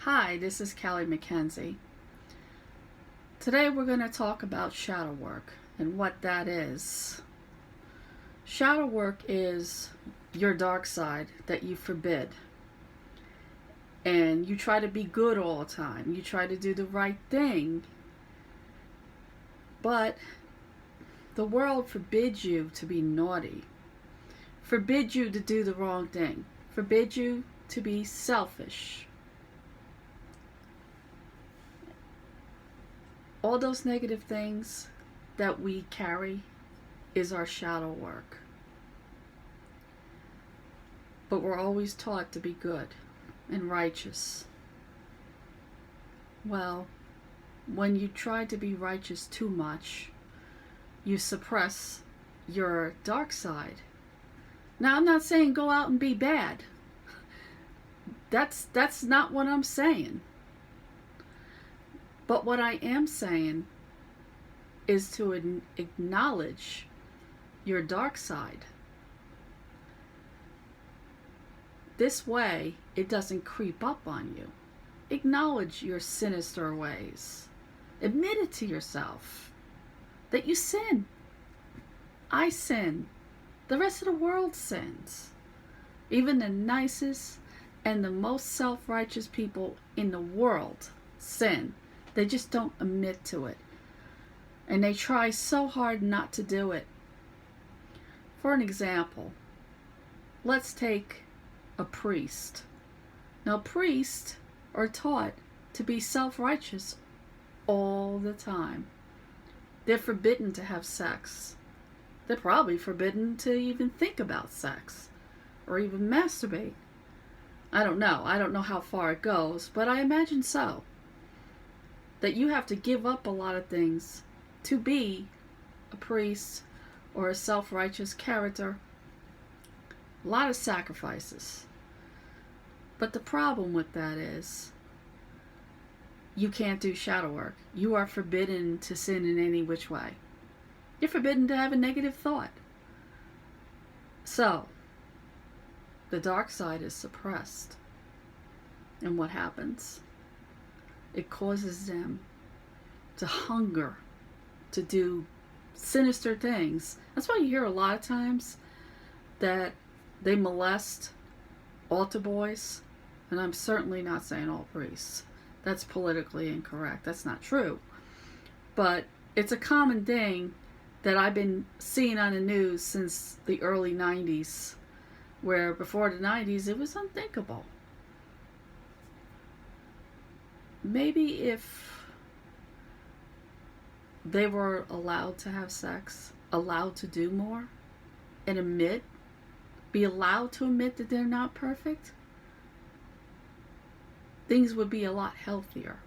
Hi, this is Callie McKenzie. Today we're going to talk about shadow work and what that is. Shadow work is your dark side that you forbid. And you try to be good all the time. You try to do the right thing. But the world forbids you to be naughty. Forbids you to do the wrong thing. Forbids you to be selfish. All those negative things that we carry is our shadow work. But we're always taught to be good and righteous. Well, when you try to be righteous too much, you suppress your dark side. Now, I'm not saying go out and be bad. That's not what I'm saying. But what I am saying is to acknowledge your dark side. This way, it doesn't creep up on you. Acknowledge your sinister ways. Admit it to yourself that you sin. I sin. The rest of the world sins. Even the nicest and the most self-righteous people in the world sin. They just don't admit to it. And they try so hard not to do it. For an example, let's take a priest. Now, priests are taught to be self-righteous all the time. They're forbidden to have sex. They're probably forbidden to even think about sex or even masturbate. I don't know. I don't know how far it goes, but I imagine so. That you have to give up a lot of things to be a priest or a self-righteous character. A lot of sacrifices. But the problem with that is you can't do shadow work. You are forbidden to sin in any which way. You're forbidden to have a negative thought. So, the dark side is suppressed. And what happens? It causes them to hunger to do sinister things. That's why you hear a lot of times that they molest altar boys. And I'm certainly not saying all priests. That's politically incorrect. That's not true. But it's a common thing that I've been seeing on the news since the early 90s. Where before the 90s, it was unthinkable. Maybe if they were allowed to have sex, allowed to do more, and be allowed to admit that they're not perfect, things would be a lot healthier.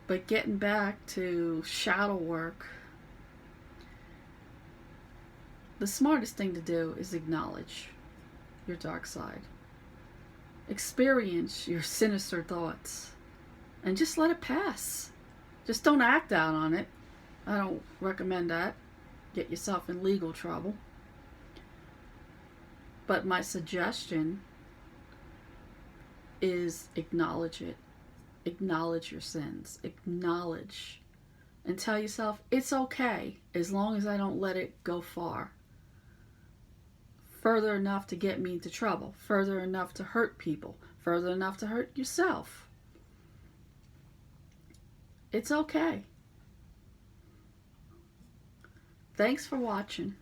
But getting back to shadow work, the smartest thing to do is acknowledge your dark side. Experience your sinister thoughts and just let it pass. Just don't act out on it. I don't recommend that. Get yourself in legal trouble. But my suggestion is acknowledge it. Acknowledge your sins. Acknowledge. And tell yourself it's okay as long as I don't let it go far. Further enough to get me into trouble. Further enough to hurt people. Further enough to hurt yourself. It's okay. Thanks for watching.